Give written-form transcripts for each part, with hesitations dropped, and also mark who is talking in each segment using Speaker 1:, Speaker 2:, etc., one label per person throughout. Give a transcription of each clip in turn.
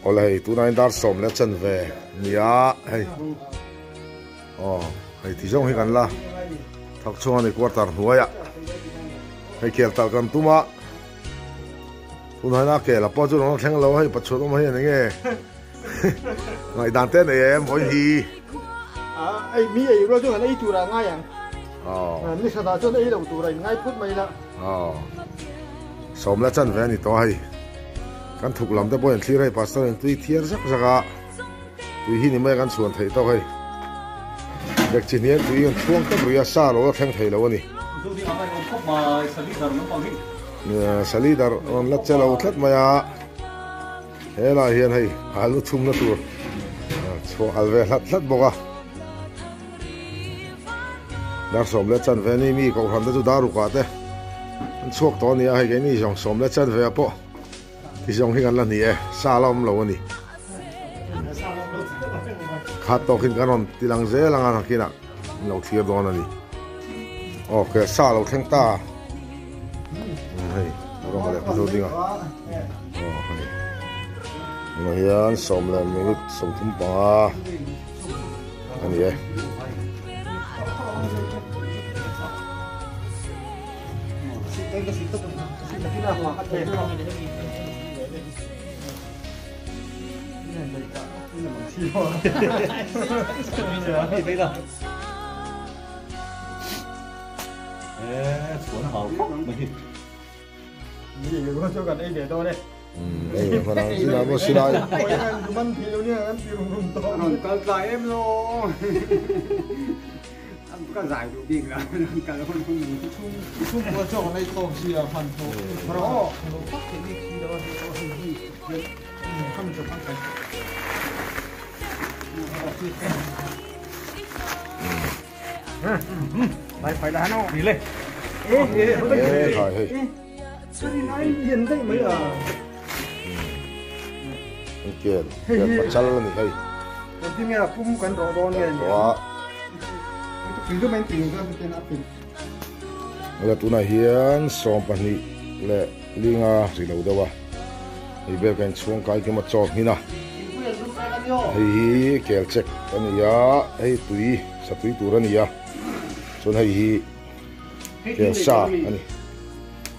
Speaker 1: Oleh tu nai dar som le chen ve nia hei hei ti jong hi kan la thak chuan ni quarter hnuaia hei kel tal kan tuma tu nai na ke la po chu no thleng lo hei pachu ma hi nge ngai dan te nei em hoi hi
Speaker 2: ai mi ai ro chu ai tu ra nga yang mi sa da chu ai lo tu ra ngai phut mai la
Speaker 1: som le chen ve ni to hei kan thuk lam te point thlir hei pastor en tui thiar sak saka tui hi ni mai kan chuan thei to hei bek chin hian tui an chuang ka ruya sa lo thleng thei lo ani salidar on la chelo thlat maya hela hian hei alu thum na tur cho alve hlat boka dar som le chan ve ni mi ko ham da chu daru ka te an chuak to ni a hei ke ni jong som le chan ve poที่จงที่กันละนี่ซาลอมเราวันนี้ขาดตกินกันนอนที่หลังเจ้าหลังอะไรกินอ่ะเราเทียบโดนนี่โอเคซาเราแข็งตาเฮ้ยเราต้องมาเล่นดูดิอ่ะเฮ้ยมาเฮียนสมเลยมีสมทุ่มปะอันนี้
Speaker 3: chuẩn hậu phúc mà gì
Speaker 2: có cho gần đây để tôi đây
Speaker 1: phần nào xin lỗi xin lỗi
Speaker 2: mình thì đâu nhá em thì rung to
Speaker 3: cả giải em rồi anh cả giải đủ tiền là cả con
Speaker 2: chung có cho này to xì là phần thô đó nó phát cái gì đó thì không được phát cái phải đá nó đi lên sao đi nói hiền đấy mấy
Speaker 1: kia bắt chăn lên thì hay
Speaker 2: đầu tiên là cũng cần rõ đo này cái men tiền ra cái nào tiền
Speaker 1: là tụi này hiền xong phần này là linga gì đâu đâu à thì bây giờ xuống cái mà chọn như nào thì kẹo check cái này ya hay tùy sa tùy tụi này ya cho hay kẹo sa anh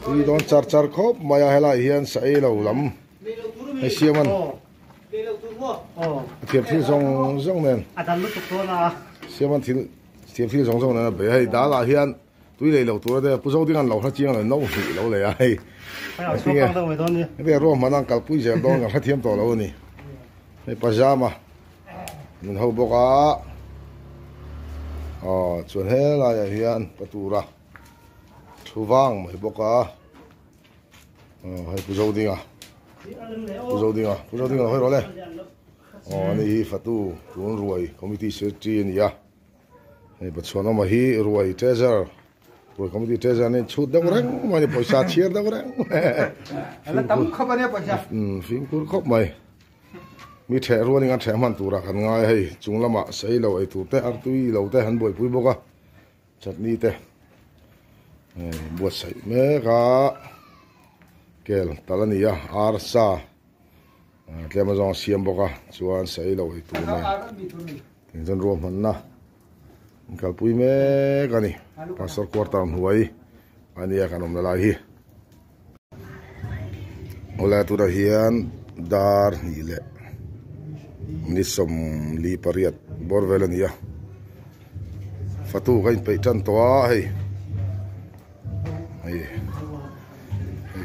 Speaker 1: tùy đón char khop maya hay là hiền say lâu lắm hay xiêm anh thiệp phi rong nên xiêm anh thiệp phi rong nên bây giờ đã là hiền tùy này lâu tụi này不收tiếng anh lâu hết chiang là nấu thịt lâu này hay cái nghe cái bây giờ mà đang cắt bụi giờ đó ngắt thêm to lâu này cái pajama mình hầu bốc á chuẩn hết là hiền bắt tu ra thu vang mà bốc á hay bù dâu đi à hơi rồi đấy này phát tu tuôn ruồi committee secretary này à này bắt xuân mà hi ruồi treasure rồi committee treasure này chút đâu đấy mà này पैसा chia đâu đấy
Speaker 2: là tấm khóc anh पैसा
Speaker 1: phim cút khóc mày mi thẻ luôn ngắt thẻ man tu ra khăn ngay hay chúng lắm ạ xây lâu ấy tu té ăn tui lâu té hắn bồi pui bốc à chutney té buat xây mẹ cả kel talania arsa cái mà dòng xiêm bốc à chuan xây lâu ấy tu này tiếng dân ruộng hắn na cái pui mẹ cái này pastor quarter huai anh ấy cái nom lại hi ola tu ra hian dar ni le ni som li pariat borvelania fatu gain pe tan to ai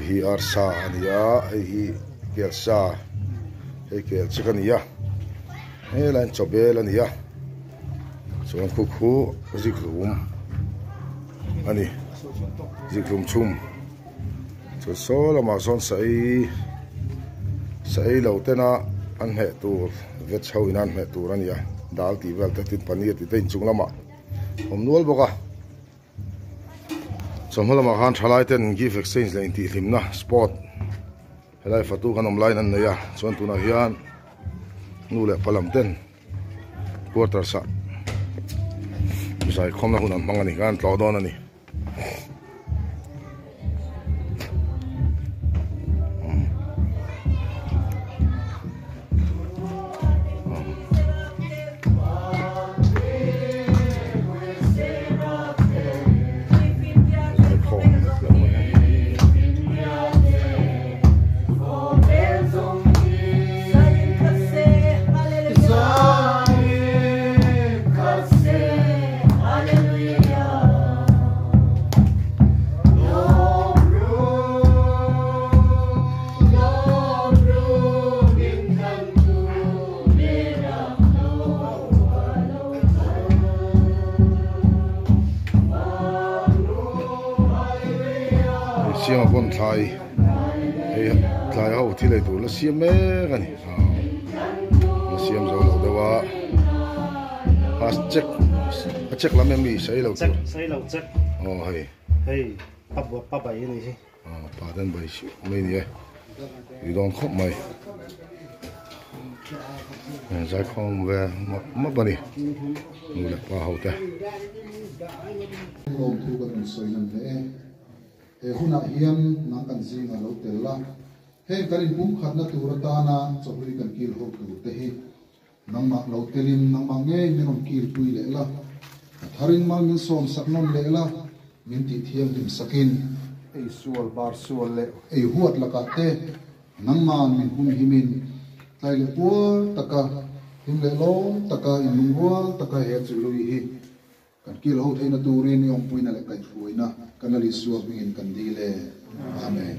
Speaker 1: hi arsa ania hi kelsa hi kel chikania he lan chobel ania chuan khu zikrum ani zikrum chum so so lama son sai lo tena an he tu vet chau inan he tu rania dal ti vel ta tin pani ti tein chung lama hom nual boka chomhala ma khan thalai ten gift exchange le ti hlimna sport helai fatu kan om line an neya chuan tuna hian nu le palam ten quarter sa sai khomna hunan mangani kan tlo don ani con thai thai hậu thì lấy tủ là xiêm mé cái này là xiêm rồi lâu đâu à check làm em bị sấy lâu tủ
Speaker 4: check
Speaker 1: hay
Speaker 4: hey pa bảy này chứ
Speaker 1: pa den bảy mấy nhỉ you don't khóc mày giải không về mất bao nhiêu người là pa hậu ta
Speaker 5: Ông thu gần soi nằm lẽ, hôm nay hiền nắng cần gì mà lâu tiền la, cái in bung khát na tu ra ta na cho người cần kêu hậu tu te hi, nắng mặc lâu tiền nắng mặc nghe mình còn kêu tui lẽ la, tharin mang mình xóm sắc non lẽ la, mình ti thiam dim sakin,
Speaker 2: suol bar suol lệ
Speaker 5: huat la ka te, nắng man mình hum himin, tay lệ bua taka, him lệ long taka in lung bua taka hết chữ lui hi. Kan kil ho theina turin yong puina le kai fuina kan ali suak bingin kan dile amen.